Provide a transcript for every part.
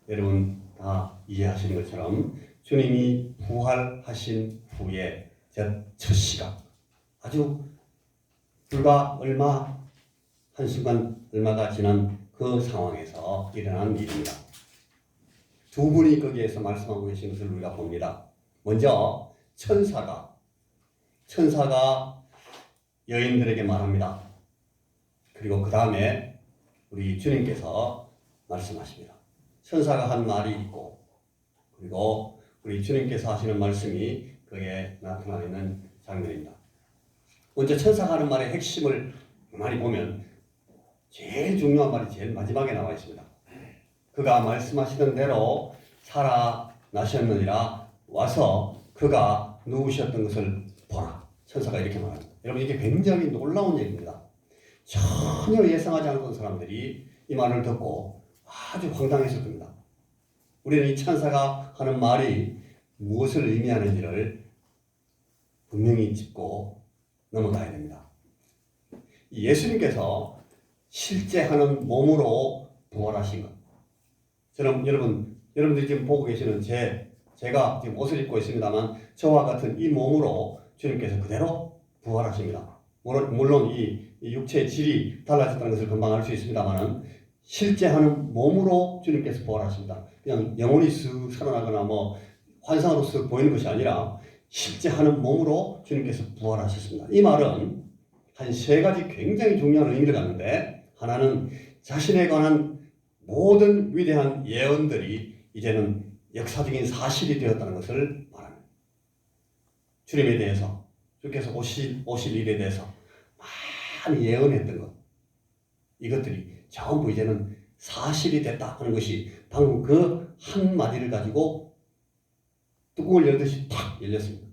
여러분 다 이해하시는 것처럼 주님이 부활하신 후에 첫 시각, 아주 불과 한순간 얼마가 지난 그 상황에서 일어난 일입니다. 두 분이 거기에서 말씀하고 계신 것을 우리가 봅니다. 먼저 천사가 여인들에게 말합니다. 그리고 그 다음에 우리 주님께서 말씀하십니다. 천사가 한 말이 있고, 그리고 우리 주님께서 하시는 말씀이 거기에 나타나 있는 장면입니다. 먼저 천사가 하는 말의 핵심을 많이 보면 제일 중요한 말이 제일 마지막에 나와 있습니다. 그가 말씀하시던 대로 살아나셨느니라. 와서 그가 누우셨던 것을 보라. 천사가 이렇게 말합니다. 여러분, 이게 굉장히 놀라운 얘기입니다. 전혀 예상하지 않았던 사람들이 이 말을 듣고 아주 황당했을 겁니다. 우리는 이 천사가 하는 말이 무엇을 의미하는지를 분명히 짚고 넘어가야 됩니다. 예수님께서 실제 하는 몸으로 부활하신 것. 저는 여러분들이 지금 보고 계시는 제가 지금 옷을 입고 있습니다만 저와 같은 이 몸으로 주님께서 그대로 부활하십니다. 물론 이 육체의 질이 달라졌다는 것을 금방 알 수 있습니다만 실제 하는 몸으로 주님께서 부활하십니다. 그냥 영혼이 쓱 살아나거나 환상으로 쓱 보이는 것이 아니라 실제 하는 몸으로 주님께서 부활하셨습니다. 이 말은 한 세 가지 굉장히 중요한 의미를 갖는데, 하나는 자신에 관한 모든 위대한 예언들이 이제는 역사적인 사실이 되었다는 것을 말합니다. 주님에 대해서, 주께서 오실 일에 대해서 많이 예언했던 것, 이것들이 전부 이제는 사실이 됐다 하는 것이 방금 그 한마디를 가지고 뚜껑을 열듯이 탁 열렸습니다.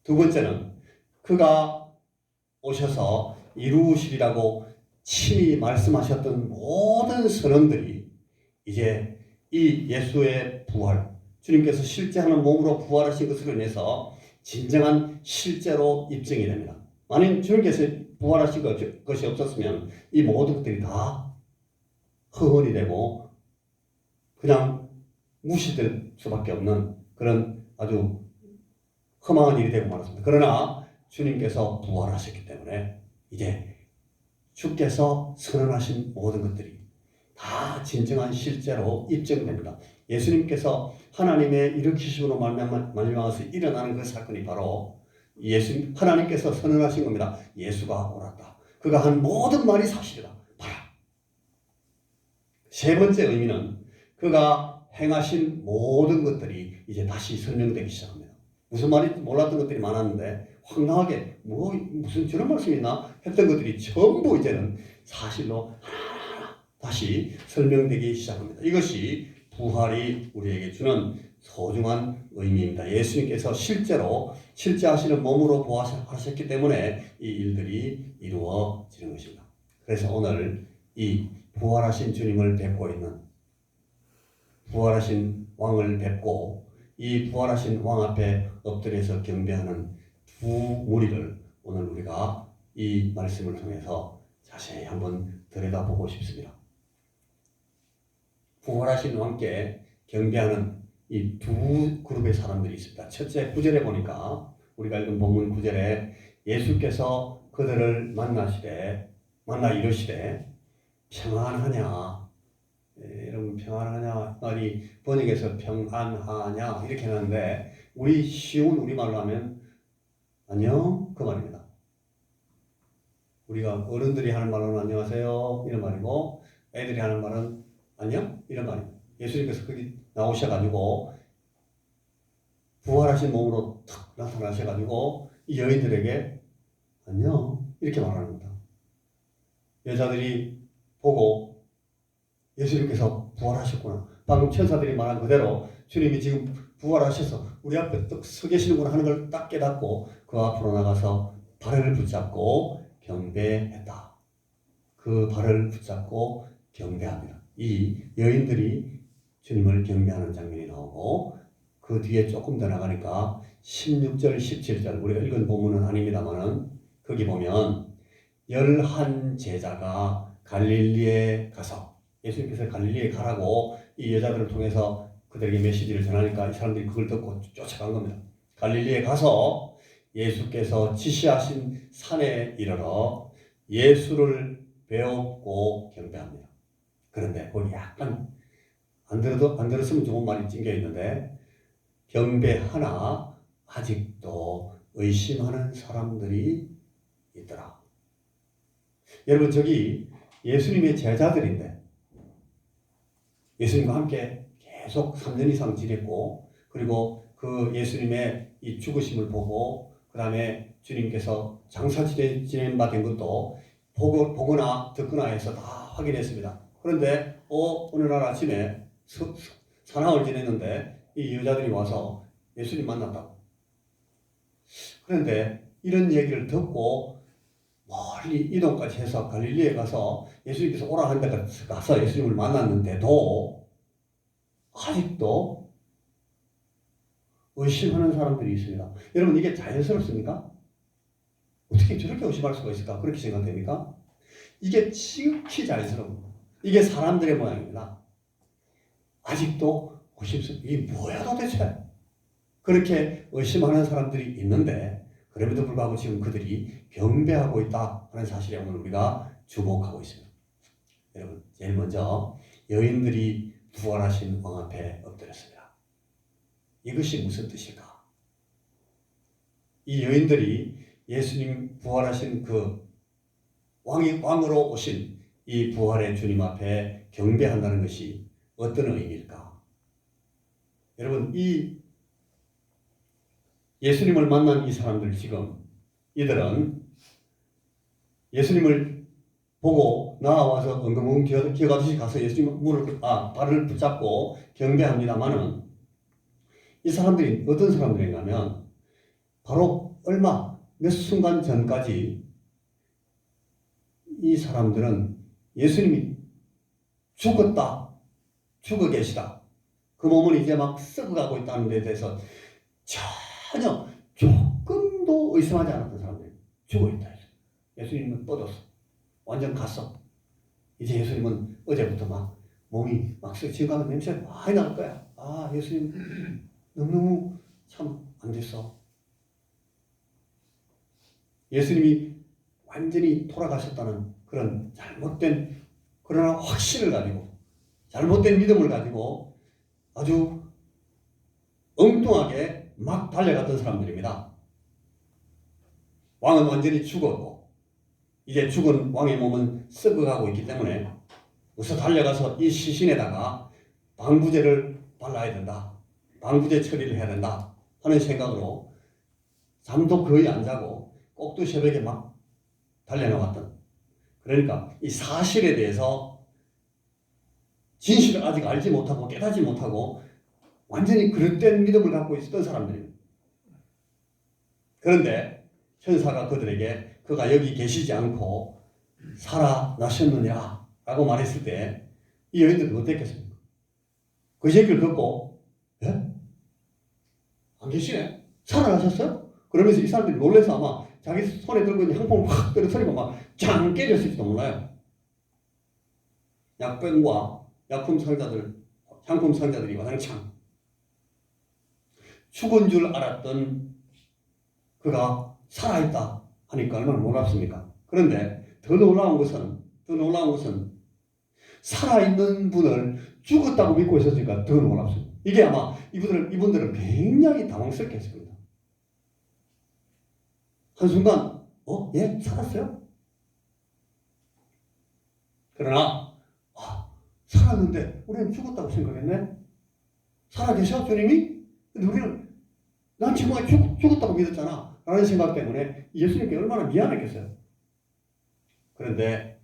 두 번째는 그가 오셔서 이루시리라고 친히 말씀하셨던 모든 선언들이 이제 이 예수의 부활, 주님께서 실제 하는 몸으로 부활하신 것으로 인해서 진정한 실제로 입증이 됩니다. 만약 주님께서 부활하신 것이 없었으면 이 모든 것들이 다 허언이 되고 그냥 무시될 수밖에 없는 그런 아주 허망한 일이 되고 말았습니다. 그러나 주님께서 부활하셨기 때문에 이제 주께서 선언하신 모든 것들이 다 진정한 실제로 입증됩니다. 예수님께서 하나님의 일으키심으로 말미암아서 일어나는 그 사건이 바로 하나님께서 선언하신 겁니다. 예수가 옳았다. 그가 한 모든 말이 사실이다. 봐라. 세 번째 의미는 그가 행하신 모든 것들이 이제 다시 설명되기 시작합니다. 무슨 말인지 몰랐던 것들이 많았는데 황당하게 무슨 저런 말씀이 있나 했던 것들이 전부 이제는 사실로 하나하나 다시 설명되기 시작합니다. 이것이 부활이 우리에게 주는 소중한 의미입니다. 예수님께서 실제 하시는 몸으로 부활하셨기 때문에 이 일들이 이루어지는 것입니다. 그래서 오늘 이 부활하신 주님을 뵙고 있는, 부활하신 왕을 뵙고 이 부활하신 왕 앞에 엎드려서 경배하는 두 무리를 오늘 우리가 이 말씀을 통해서 자세히 한번 들여다보고 싶습니다. 부활하신 왕께 경배하는 이 두 그룹의 사람들이 있습니다. 첫째 9절에 보니까 우리가 읽은 본문 9절에 예수께서 그들을 만나 이르시되 평안하냐. 여러분 평안하냐 말이 번역에서 평안하냐 이렇게 하는데 쉬운 우리말로 하면 안녕 그 말입니다. 우리가 어른들이 하는 말로는 안녕하세요 이런 말이고 애들이 하는 말은 안녕 이런 말입니다. 예수님께서 거기 나오셔가지고 부활하신 몸으로 탁 나타나셔가지고 이 여인들에게 안녕 이렇게 말하는 겁니다. 여자들이 보고 예수님께서 부활하셨구나. 방금 천사들이 말한 그대로 주님이 지금 부활하셔서 우리 앞에 딱 서 계시는구나 하는 걸 딱 깨닫고 그 앞으로 나가서 발을 붙잡고 경배했다. 그 발을 붙잡고 경배합니다. 이 여인들이 주님을 경배하는 장면이 나오고 그 뒤에 조금 더 나가니까 16절, 17절 우리가 읽은 본문은 아닙니다만은 거기 보면 11 제자가 갈릴리에 가서 예수님께서 갈릴리에 가라고 이 여자들을 통해서 그들에게 메시지를 전하니까 이 사람들이 그걸 듣고 쫓아간 겁니다. 갈릴리에 가서 예수께서 지시하신 산에 이르러 예수를 배웠고 경배합니다. 그런데 거기 약간 안 들었으면 좋은 말이 찡겨 있는데 경배하나 아직도 의심하는 사람들이 있더라. 여러분 저기 예수님의 제자들인데 예수님과 함께 계속 3년 이상 지냈고 그리고 그 예수님의 이 죽으심을 보고 그 다음에 주님께서 장사 지낸 바 된 것도 보거나 듣거나 해서 다 확인했습니다. 그런데 어느 날 아침에 사랑을 지냈는데 이 여자들이 와서 예수님 만났다고. 그런데 이런 얘기를 듣고 멀리 이동까지 해서 갈릴리에 가서 예수님께서 오라 한 데 가서 예수님을 만났는데도 아직도 의심하는 사람들이 있습니다. 여러분 이게 자연스럽습니까? 어떻게 저렇게 의심할 수가 있을까? 그렇게 생각됩니까? 이게 지극히 자연스러운 이게 사람들의 모양입니다. 아직도 의심스럽고 이게 뭐야 도대체? 그렇게 의심하는 사람들이 있는데 그럼에도 불구하고 지금 그들이 경배하고 있다 하는 사실에 오늘 우리가 주목하고 있습니다. 여러분 제일 먼저 여인들이 부활하신 왕 앞에 엎드렸습니다. 이것이 무슨 뜻일까? 이 여인들이 예수님 부활하신 그 왕으로 오신 이 부활의 주님 앞에 경배한다는 것이 어떤 의미일까? 여러분 이 예수님을 만난 이 사람들 지금 이들은 예수님을 보고 나와서 엉금엉금 기어가듯이 가서 예수님 발을 붙잡고 경배합니다마는 이 사람들이 어떤 사람들인가 하면 바로 몇 순간 전까지 이 사람들은 예수님이 죽어 계시다. 그 몸은 이제 막 썩어가고 있다는 데 대해서 전혀 조금도 의심하지 않았던 사람들이 죽어 있다. 예수님은 뻗었어. 완전 갔어. 이제 예수님은 어제부터 막 몸이 막 지금 가면 냄새가 많이 날 거야. 아 예수님 너무너무 참 안 됐어. 예수님이 완전히 돌아가셨다는 그런 잘못된 그러나 확신을 가지고 잘못된 믿음을 가지고 아주 엉뚱하게 막 달려갔던 사람들입니다. 왕은 완전히 죽었고 이제 죽은 왕의 몸은 썩어가고 있기 때문에 우선 달려가서 이 시신에다가 방부제를 발라야 된다. 방부제 처리를 해야 된다 하는 생각으로 잠도 거의 안 자고 꼭두 새벽에 막 달려나왔던 그러니까 이 사실에 대해서 진실을 아직 알지 못하고 깨닫지 못하고 완전히 그릇된 믿음을 갖고 있었던 사람들입니다. 그런데 천사가 그들에게 그가 여기 계시지 않고 살아나셨느니라 라고 말했을 때 이 여인들은 어땠겠습니까? 그 얘기를 듣고 예? 안 계시네? 살아나셨어요? 그러면서 이 사람들이 놀라서 아마 자기 손에 들고 있는 향품을 확 떨어뜨리고 막 짱 깨졌을지도 몰라요. 약병과 향품 상자들이 와장창 죽은 줄 알았던 그가 살아있다 하니까 얼마나 놀랍습니까? 그런데 더 놀라운 것은 살아있는 분을 죽었다고 믿고 있었으니까 더 놀랍습니다. 이게 아마 이분들은 굉장히 당황스럽게 했을 겁니다. 한순간 예? 살았어요? 그러나 살았는데 우리는 죽었다고 생각했네? 살아계셔 주님이? 근데 우리는 난 정말 죽었다고 믿었잖아 라는 생각 때문에 예수님께 얼마나 미안했겠어요. 그런데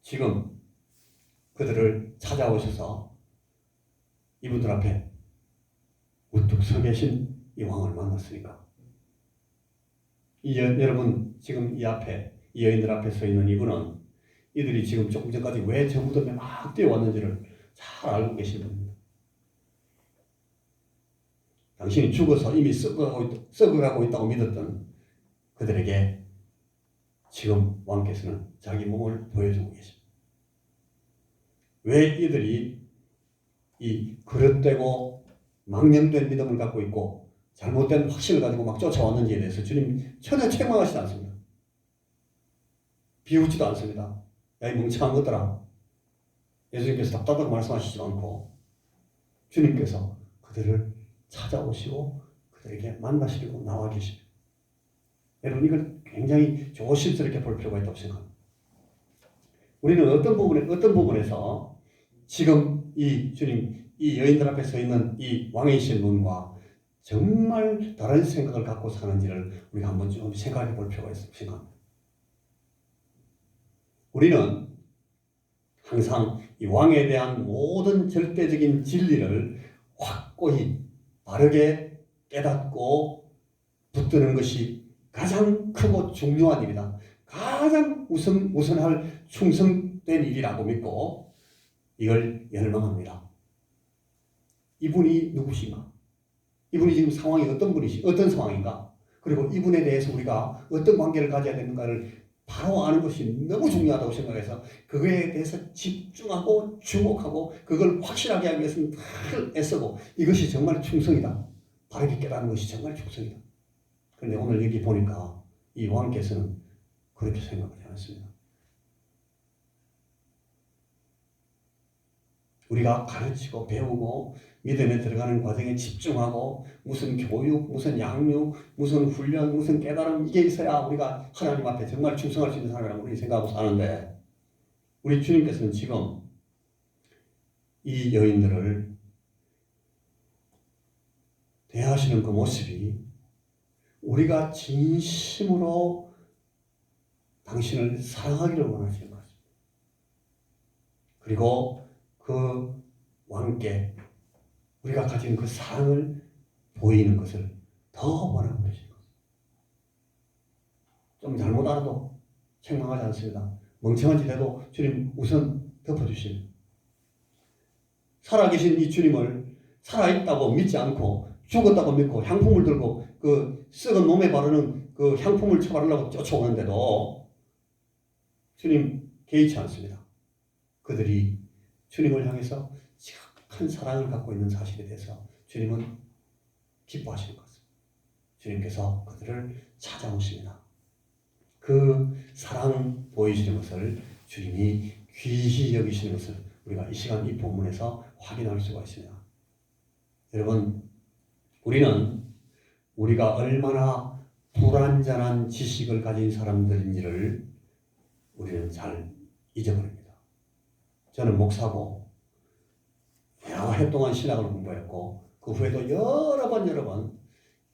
지금 그들을 찾아오셔서 이분들 앞에 우뚝 서 계신 이 왕을 만났으니까 여러분 지금 이 여인들 앞에 서 있는 이분은 이들이 지금 조금 전까지 왜 저 무덤에 막 뛰어왔는지를 잘 알고 계신 분입니다. 당신이 죽어서 이미 썩어가고 있다고 믿었던 그들에게 지금 왕께서는 자기 몸을 보여주고 계십니다. 왜 이들이 이 그릇되고 망령된 믿음을 갖고 있고 잘못된 확신을 가지고 막 쫓아왔는지에 대해서 주님 전혀 책망하시지 않습니다. 비웃지도 않습니다. 야, 이 멍청한 것들아. 예수님께서 답답하게 말씀하시지 않고 주님께서 그들을 찾아오시고 그들에게 만나시려고 나와 계십니다. 여러분, 이걸 굉장히 조심스럽게 볼 필요가 있다고 생각합니다. 우리는 어떤 부분에서 지금 이 주님, 이 여인들 앞에 서 있는 이 왕이신 분과 정말 다른 생각을 갖고 사는지를 우리가 한번 좀 생각해 볼 필요가 있다고 생각합니다. 우리는 항상 이 왕에 대한 모든 절대적인 진리를 확고히 바르게 깨닫고 붙드는 것이 가장 크고 중요한 일이다. 가장 우선할 충성된 일이라고 믿고 이걸 열망합니다. 이분이 누구신가? 이분이 지금 상황이 어떤 상황인가? 그리고 이분에 대해서 우리가 어떤 관계를 가져야 되는가를 바로 아는 것이 너무 중요하다고 생각해서 그거에 대해서 집중하고 주목하고 그걸 확실하게 하기 위해서는 늘 애쓰고 이것이 정말 충성이다. 바르게 깨닫는 것이 정말 충성이다. 그런데 오늘 여기 보니까 이 왕께서는 그렇게 생각하지 않습니다. 우리가 가르치고 배우고 믿음에 들어가는 과정에 집중하고 무슨 교육, 무슨 양육, 무슨 훈련, 무슨 깨달음 이게 있어야 우리가 하나님 앞에 정말 충성할 수 있는 사람이라고 우리 생각하고 사는데 우리 주님께서는 지금 이 여인들을 대하시는 그 모습이 우리가 진심으로 당신을 사랑하기를 원하시는 것입니다. 그리고 그 왕께 우리가 가진 그 사랑을 보이는 것을 더 원하고 계신 것입니다. 좀 잘못 알아도 책망하지 않습니다. 멍청한 짓 해도 주님 우선 덮어주십니다. 살아계신 이 주님을 살아있다고 믿지 않고 죽었다고 믿고 향품을 들고 그 썩은 몸에 바르는 그 향품을 쳐바르려고 쫓아오는데도 주님 개의치 않습니다. 그들이 주님을 향해서 지극한 사랑을 갖고 있는 사실에 대해서 주님은 기뻐하시는 것입니다. 주님께서 그들을 찾아오십니다. 그 사랑 보이시는 것을 주님이 귀히 여기시는 것을 우리가 이 시간 이 본문에서 확인할 수가 있습니다. 여러분, 우리가 얼마나 불완전한 지식을 가진 사람들인지를 우리는 잘 잊어버립니다. 저는 목사고 여러 해 동안 신학을 공부했고 그 후에도 여러 번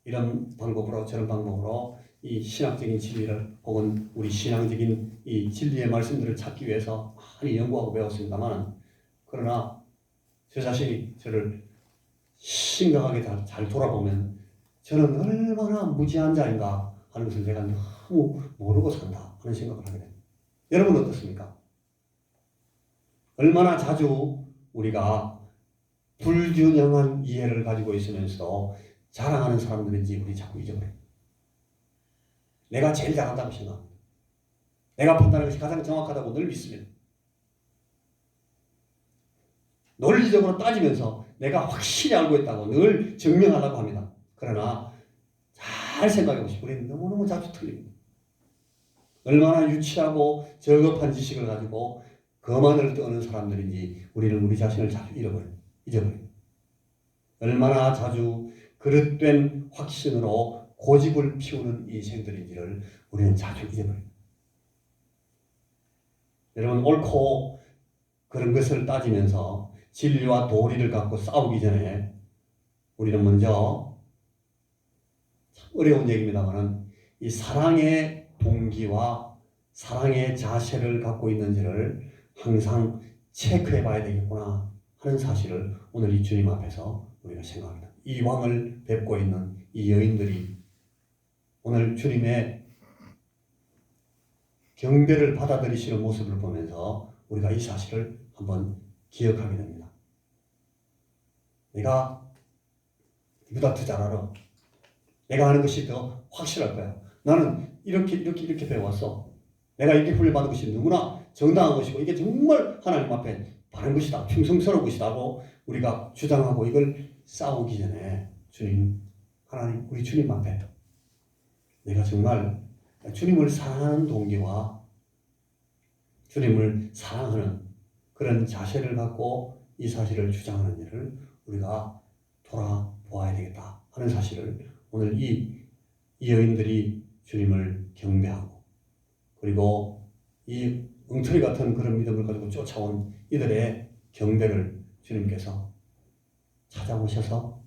이런 방법으로 저런 방법으로 이 신학적인 진리를 혹은 우리 신앙적인 이 진리의 말씀들을 찾기 위해서 많이 연구하고 배웠습니다만 그러나 저 자신이 저를 심각하게 잘 돌아보면 저는 얼마나 무지한 자인가 하는 것을 내가 너무 모르고 산다 하는 생각을 하게 됩니다. 여러분은 어떻습니까? 얼마나 자주 우리가 불균형한 이해를 가지고 있으면서도 자랑하는 사람들인지 우리 자꾸 잊어버립니다. 내가 제일 잘한다고 생각합니다. 내가 판단하는 것이 가장 정확하다고 늘 믿습니다. 논리적으로 따지면서 내가 확실히 알고 있다고 늘 증명하려고 합니다. 그러나 잘 생각해보시고 우리는 너무너무 자주 틀립니다. 얼마나 유치하고 저급한 지식을 가지고 거만을 떠는 사람들인지 우리는 우리 자신을 자주 잊어버립니다. 얼마나 자주 그릇된 확신으로 고집을 피우는 인생들인지를 우리는 자주 잊어버립니다. 여러분, 옳고 그런 것을 따지면서 진리와 도리를 갖고 싸우기 전에 우리는 먼저 참 어려운 얘기입니다만 이 사랑의 동기와 사랑의 자세를 갖고 있는지를 항상 체크해 봐야 되겠구나 하는 사실을 오늘 이 주님 앞에서 우리가 생각합니다. 이 왕을 뵙고 있는 이 여인들이 오늘 주님의 경배를 받아들이시는 모습을 보면서 우리가 이 사실을 한번 기억하게 됩니다. 내가 이보다 더 잘 알아. 내가 하는 것이 더 확실할 거야. 나는 이렇게 배웠어. 내가 이렇게 훈련받은 것이 너무나 정당한 것이고 이게 정말 하나님 앞에 바른 것이다, 충성스러운 것이다고 우리가 주장하고 이걸 싸우기 전에 주님, 하나님, 우리 주님 앞에 내가 정말 주님을 사랑하는 동기와 주님을 사랑하는 그런 자세를 갖고 이 사실을 주장하는 일을 우리가 돌아보아야 되겠다 하는 사실을 오늘 이 여인들이 주님을 경배하고 그리고 이 엉터리 같은 그런 믿음을 가지고 쫓아온 이들의 경배를 주님께서 찾아오셔서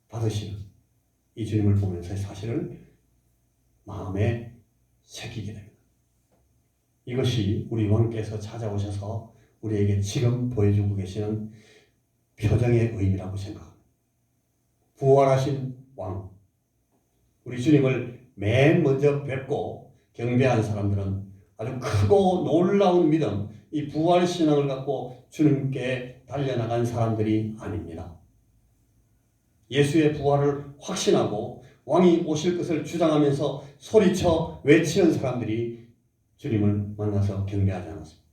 받으시는 이 주님을 보면서 사실을 마음에 새기게 됩니다. 이것이 우리 왕께서 찾아오셔서 우리에게 지금 보여주고 계시는 표정의 의미라고 생각합니다. 부활하신 왕, 우리 주님을 맨 먼저 뵙고 경배한 사람들은 아주 크고 놀라운 믿음, 이 부활신앙을 갖고 주님께 달려나간 사람들이 아닙니다. 예수의 부활을 확신하고 왕이 오실 것을 주장하면서 소리쳐 외치는 사람들이 주님을 만나서 경배하지 않았습니다.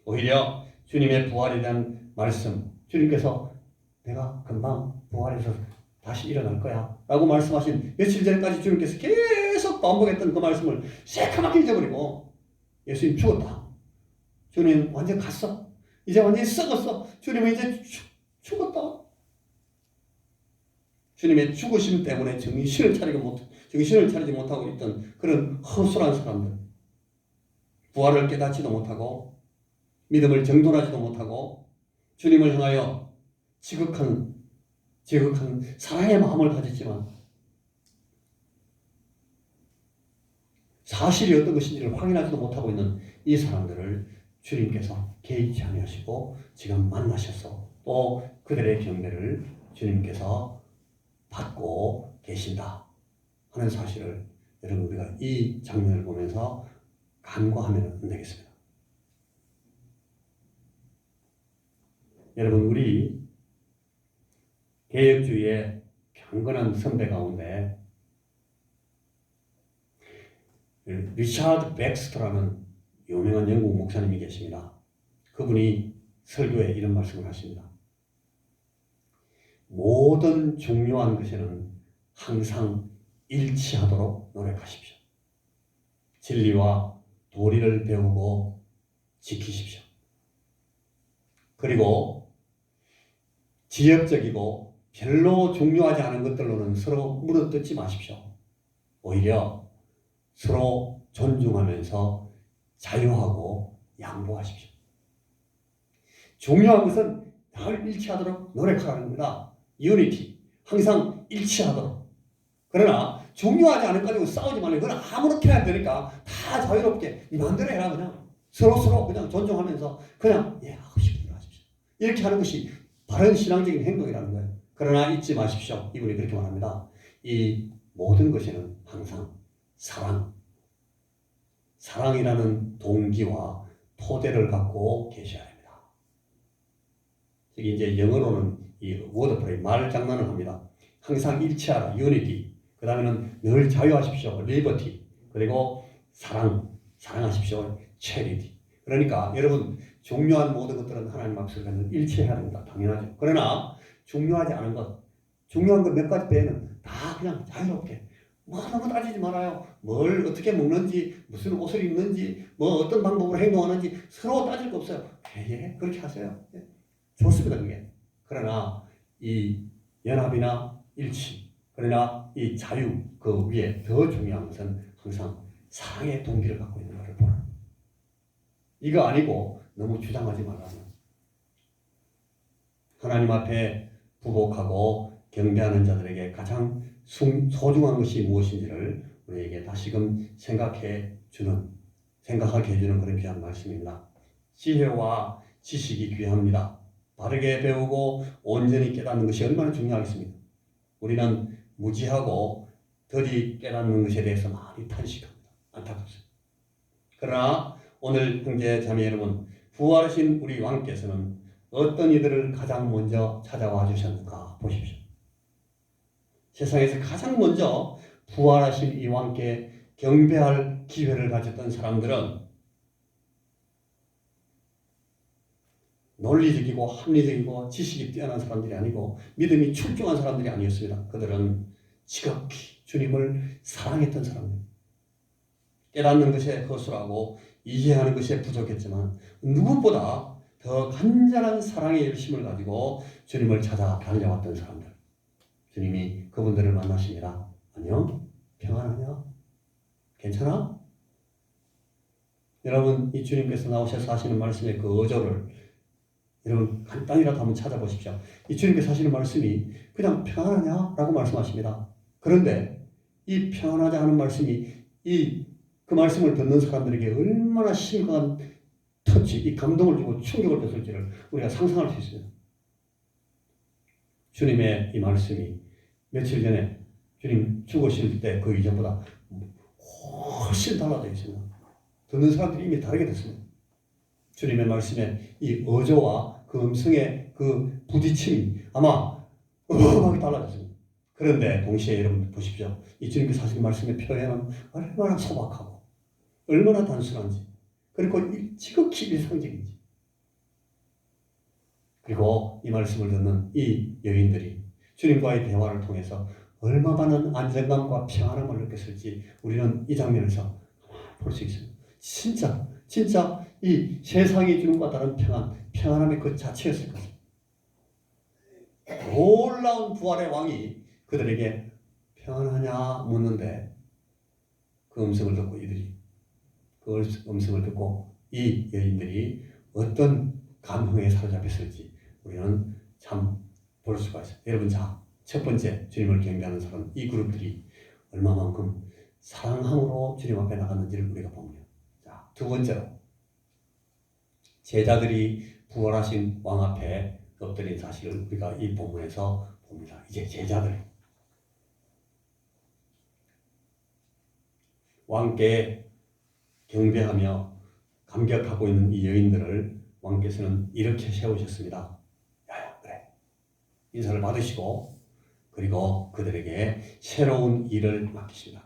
오히려 주님의 부활에 대한 말씀, 주님께서 내가 금방 부활해서 다시 일어날 거야 라고 말씀하신 며칠 전까지 주님께서 계속 반복했던 그 말씀을 새카맣게 잊어버리고 예수님 죽었다. 주님 완전 갔어. 이제 완전히 썩었어. 주님은 이제 죽었다. 주님의 죽으심 때문에 정신을 차리지 못하고 있던 그런 허술한 사람들, 부활을 깨닫지도 못하고 믿음을 정돈하지도 못하고 주님을 향하여 지극한 사랑의 마음을 가졌지만 사실이 어떤 것인지를 확인하지도 못하고 있는 이 사람들을 주님께서 개의치 아니하시고 지금 만나셔서 또 그들의 경배를 주님께서 받고 계신다 하는 사실을 여러분 우리가 이 장면을 보면서 간과하면 안 되겠습니다. 여러분 우리 개혁주의의 경건한 선배 가운데 리차드 백스터라는 유명한 영국 목사님이 계십니다. 그분이 설교에 이런 말씀을 하십니다. 모든 중요한 것에는 항상 일치하도록 노력하십시오. 진리와 도리를 배우고 지키십시오. 그리고 지역적이고 별로 중요하지 않은 것들로는 서로 물어뜯지 마십시오. 오히려 서로 존중하면서 자유하고 양보하십시오. 중요한 것은 늘 일치하도록 노력하라는 겁니다. 유니티, 항상 일치하도록. 그러나 중요하지 않은 것 가지고 싸우지 말고 그건 아무렇게 해야 되니까 다 자유롭게 네 마음대로 해라. 그냥 서로 그냥 존중하면서 그냥 하고 싶은 대로 하십시오. 이렇게 하는 것이 바른 신앙적인 행동이라는 거예요. 그러나 잊지 마십시오. 이분이 그렇게 말합니다. 이 모든 것에는 항상 사랑이라는 동기와 토대를 갖고 계셔야 됩니다. 여기 이제 영어로는 이 워드플레이, 말 장난을 합니다. 항상 일치하라, unity. 그 다음에는 늘 자유하십시오, liberty. 그리고 사랑하십시오, charity. 그러니까 여러분 중요한 모든 것들은 하나님 앞에서 일치해야 됩니다. 당연하죠. 그러나 중요하지 않은 것, 중요한 것 몇 가지 빼는 다 그냥 자유롭게 너무 따지지 말아요. 뭘 어떻게 먹는지, 무슨 옷을 입는지, 어떤 방법으로 행동하는지 서로 따질 거 없어요. 그렇게 하세요. 좋습니다, 그게. 그러나 이 연합이나 일치, 그러나 이 자유 그 위에 더 중요한 것은 항상 사랑의 동기를 갖고 있는 것을 보라. 이거 아니고 너무 주장하지 말라는. 하나님 앞에 부복하고 경배하는 자들에게 가장 소중한 것이 무엇인지를 우리에게 다시금 생각하게 해주는 그런 귀한 말씀입니다. 지혜와 지식이 귀합니다. 바르게 배우고 온전히 깨닫는 것이 얼마나 중요하겠습니까? 우리는 무지하고 더디 깨닫는 것에 대해서 많이 탄식합니다. 안타깝습니다. 그러나 오늘 형제 자매 여러분, 부활하신 우리 왕께서는 어떤 이들을 가장 먼저 찾아와 주셨는가 보십시오. 세상에서 가장 먼저 부활하신 이 왕께 경배할 기회를 가졌던 사람들은 논리적이고 합리적이고 지식이 뛰어난 사람들이 아니고 믿음이 출중한 사람들이 아니었습니다. 그들은 지극히 주님을 사랑했던 사람들. 깨닫는 것에 허술하고 이해하는 것에 부족했지만 누구보다 더 간절한 사랑의 열심을 가지고 주님을 찾아 달려왔던 사람들. 주님이 그분들을 만나십니다. 안녕? 평안하냐? 괜찮아? 여러분, 이 주님께서 나오셔서 하시는 말씀의 그 어조를 여러분 간단히라도 한번 찾아보십시오. 이 주님께서 하시는 말씀이 그냥 평안하냐? 라고 말씀하십니다. 그런데 이 평안하지 않은 말씀이 그 말씀을 듣는 사람들에게 얼마나 심각한 터치, 이 감동을 주고 충격을 줬을지를 우리가 상상할 수 있습니다. 주님의 이 말씀이 며칠 전에 주님 죽으실 때 그 이전보다 훨씬 달라져 있습니다. 듣는 사람들이 이미 다르게 됐습니다. 주님의 말씀에 이 어조와 그 음성의 그 부딪힘이 아마 어마어마하게 달라졌습니다. 그런데 동시에 여러분 보십시오. 이 주님께서 하신 말씀의 표현은 얼마나 소박하고 얼마나 단순한지, 그리고 지극히 일상적인지. 그리고 이 말씀을 듣는 이 여인들이 주님과의 대화를 통해서 얼마 많은 안정감과 평안함을 느꼈을지 우리는 이 장면에서 볼 수 있습니다. 진짜 이 세상이 주는 것과 다른 평안함의 그 자체였을 것입니다. 놀라운 부활의 왕이 그들에게 평안하냐 묻는데 그 음성을 듣고 그 음성을 듣고 이 여인들이 어떤 감흥에 사로잡혔을지 우리는 참 볼 수가 있어요. 여러분, 자, 첫 번째 주님을 경배하는 사람, 이 그룹들이 얼마만큼 사랑함으로 주님 앞에 나갔는지를 우리가 봅니다. 자, 두 번째로 제자들이 부활하신 왕 앞에 엎드린 사실을 우리가 이 본문에서 봅니다. 이제 제자들, 왕께 경배하며 감격하고 있는 이 여인들을 왕께서는 이렇게 세우셨습니다. 야야, 그래. 인사를 받으시고 그리고 그들에게 새로운 일을 맡기십니다.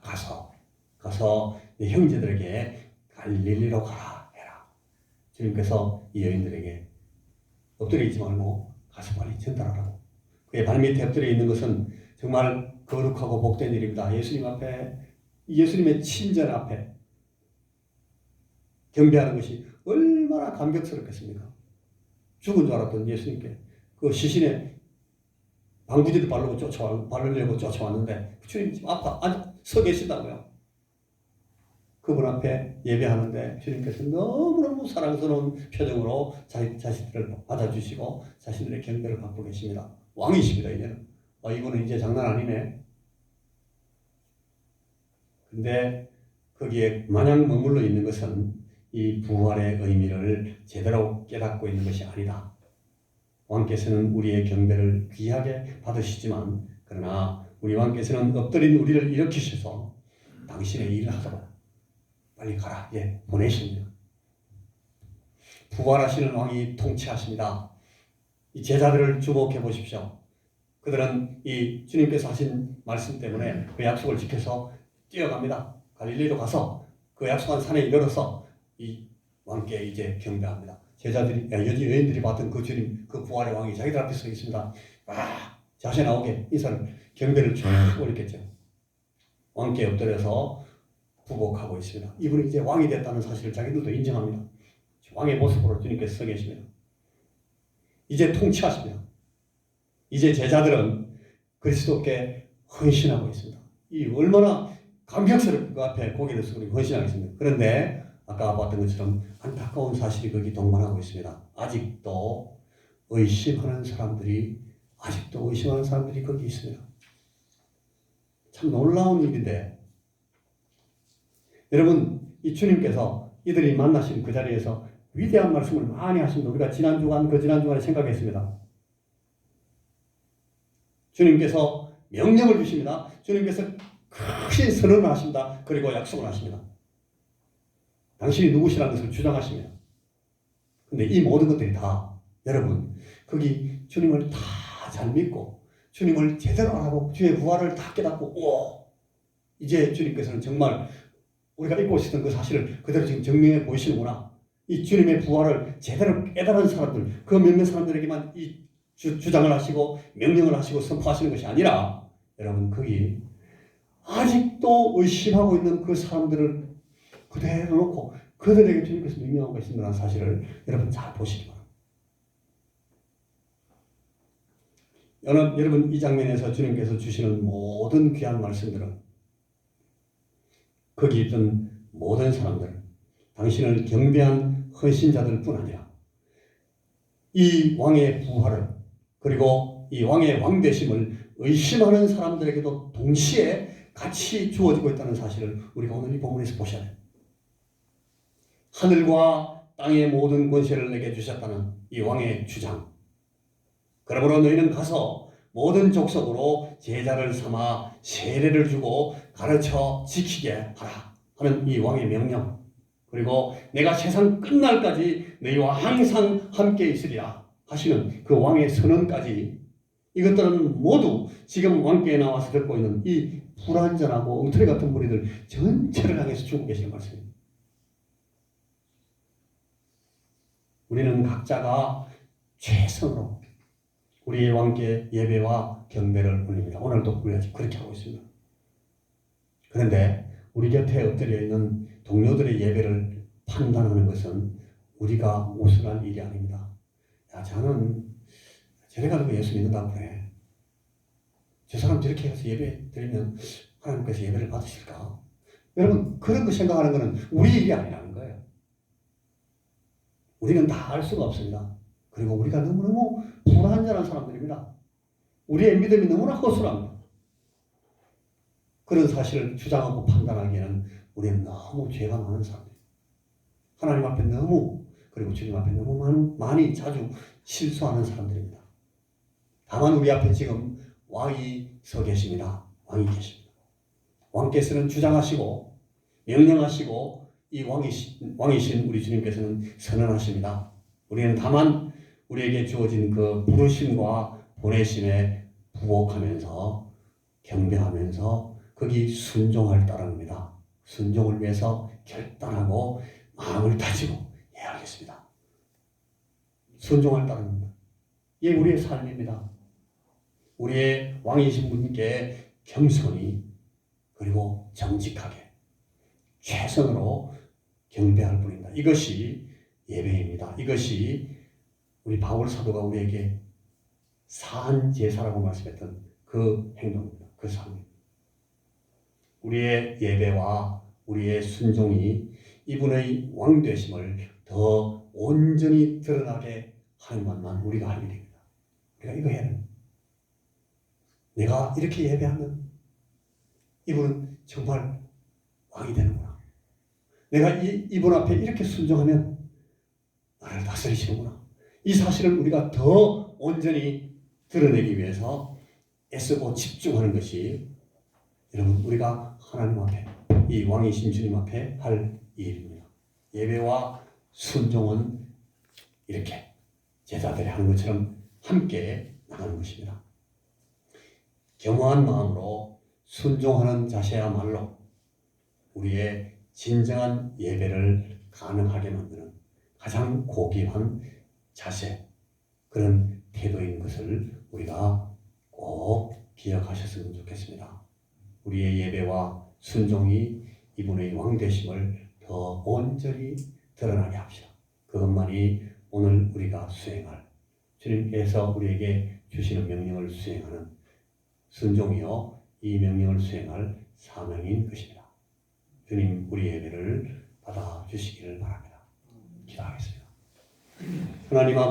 가서 내 형제들에게 갈릴리로 가라 해라. 주님께서 이 여인들에게 엎드려 있지 말고 가서 빨리 전달하라고. 그의 발밑에 엎드려 있는 것은 정말 거룩하고 복된 일입니다. 예수님 앞에, 예수님의 친전 앞에 경배하는 것이 얼마나 감격스럽겠습니까? 죽은 줄 알았던 예수님께 그 시신에 방부제도 바르려고 쫓아왔는데 주님 지금 앞에 서 계시다고요. 그분 앞에 예배하는데 주님께서 너무너무 사랑스러운 표정으로 자신들을 받아주시고 자신들의 경배를 받고 계십니다. 왕이십니다. 이제는. 이거는 이제 장난 아니네. 근데 거기에 마냥 머물러 있는 것은 이 부활의 의미를 제대로 깨닫고 있는 것이 아니다. 왕께서는 우리의 경배를 귀하게 받으시지만 그러나 우리 왕께서는 엎드린 우리를 일으키셔서 당신의 일을 하도록 빨리 가라. 보내십니다. 부활하시는 왕이 통치하십니다. 이 제자들을 주목해 보십시오. 그들은 이 주님께서 하신 말씀 때문에 그 약속을 지켜서 뛰어갑니다. 갈릴리로 가서 그 약속한 산에 이르러서 이 왕께 이제 경배합니다. 제자들이, 여인들이 봤던 그 주님, 그 부활의 왕이 자기들 앞에 서 있습니다. 자세 나오게 인사를, 경배를 쭉 올렸겠죠. 왕께 엎드려서 부복하고 있습니다. 이분이 이제 왕이 됐다는 사실을 자기들도 인정합니다. 왕의 모습으로 주님께서 서 계십니다. 이제 통치하십니다. 이제 제자들은 그리스도께 헌신하고 있습니다. 이 얼마나 감격스럽게 그 앞에 고개를 숙이고 헌신하겠습니다. 그런데 아까 봤던 것처럼 안타까운 사실이 거기 동반하고 있습니다. 아직도 의심하는 사람들이 거기 있습니다. 참 놀라운 일인데 여러분, 이 주님께서 이들이 만나신 그 자리에서 위대한 말씀을 많이 하십니다. 우리가 지난 주간에 생각했습니다. 주님께서 명령을 주십니다. 주님께서 크신 선언을 하십니다. 그리고 약속을 하십니다. 당신이 누구시라는 것을 주장하십니다. 근데 이 모든 것들이 다 여러분, 거기 주님을 다 잘 믿고 주님을 제대로 알아보고 주의 부활을 다 깨닫고 이제 주님께서는 정말 우리가 잊고 있었던 그 사실을 그대로 지금 증명해 보이시는구나. 이 주님의 부활을 제대로 깨달은 사람들, 그 몇몇 사람들에게만 이 주장을 하시고 명령을 하시고 선포하시는 것이 아니라 여러분 거기 아직도 의심하고 있는 그 사람들을 그대로 놓고 그들에게 주님께서 명령하고 계신다는 사실을 여러분 잘 보시기 바랍니다. 여러분 이 장면에서 주님께서 주시는 모든 귀한 말씀들은 거기 있던 모든 사람들, 당신을 경배한 헌신자들 뿐 아니라 이 왕의 부활을 그리고 이 왕의 왕되심을 의심하는 사람들에게도 동시에 같이 주어지고 있다는 사실을 우리가 오늘 이 본문에서 보셔야 돼요. 하늘과 땅의 모든 권세를 내게 주셨다는 이 왕의 주장. 그러므로 너희는 가서 모든 족속으로 제자를 삼아 세례를 주고 가르쳐 지키게 하라 하는 이 왕의 명령. 그리고 내가 세상 끝날까지 너희와 항상 함께 있으리라 하시는 그 왕의 선언까지, 이것들은 모두 지금 왕께에 나와서 듣고 있는 이 불완전하고 엉터리 같은 무리들 전체를 향해서 주고 계시는 말씀입니다. 우리는 각자가 최선으로 우리의 왕께 예배와 경배를 올립니다. 오늘도 우리가 그렇게 하고 있습니다. 그런데 우리 곁에 엎드려 있는 동료들의 예배를 판단하는 것은 우리가 우선할 일이 아닙니다. 야, 저는 저래 가지고 예수 믿는다고 그래. 저 사람 저렇게 해서 예배 드리면 하나님께서 예배를 받으실까? 여러분, 그런 거 생각하는 것은 우리 일이 아니라는 거예요. 우리는 다 알 수가 없습니다. 그리고 우리가 너무너무 불완전한 사람들입니다. 우리의 믿음이 너무나 허술합니다. 그런 사실을 주장하고 판단하기에는 우리는 너무 죄가 많은 사람들입니다. 하나님 앞에 너무, 그리고 주님 앞에 너무 많이 자주 실수하는 사람들입니다. 다만 우리 앞에 지금 왕이 서 계십니다. 왕이 계십니다. 왕께서는 주장하시고 명령하시고 이 왕이신 우리 주님께서는 선언하십니다. 우리는 다만 우리에게 주어진 그 부르심과 보내심에 부복하면서 경배하면서 거기 순종할 따름입니다. 순종을 위해서 결단하고 마음을 다지고 해야겠습니다. 순종할 따름입니다. 이게 우리의 삶입니다. 우리의 왕이신 분께 겸손히 그리고 정직하게 최선으로 경배할 뿐입니다. 이것이 예배입니다. 이것이 우리 바울 사도가 우리에게 사한 제사라고 말씀했던 그 행동입니다. 그 삶입니다. 우리의 예배와 우리의 순종이 이분의 왕되심을 더 온전히 드러나게 하는 것만 우리가 할 일입니다. 우리가 이거 해야 됩니다. 내가 이렇게 예배하면 이분은 정말 왕이 되는구나. 내가 이분 앞에 이렇게 순종하면 나를 다스리시는구나. 이 사실을 우리가 더 온전히 드러내기 위해서 애쓰고 집중하는 것이 여러분 우리가 하나님 앞에 이 왕이신 주님 앞에 할 일입니다. 예배와 순종은 이렇게 제자들이 하는 것처럼 함께 나가는 것입니다. 겸허한 마음으로 순종하는 자세야말로 우리의 진정한 예배를 가능하게 만드는 가장 고귀한 자세, 그런 태도인 것을 우리가 꼭 기억하셨으면 좋겠습니다. 우리의 예배와 순종이 이분의 왕되심을 더 온전히 드러나게 합시다. 그것만이 오늘 우리가 수행할, 주님께서 우리에게 주시는 명령을 수행하는 순종이요, 이 명령을 수행할 사명인 것입니다. 주님, 우리 예배를 받아주시기를 바랍니다. 기도하겠습니다. 하나님 아버지,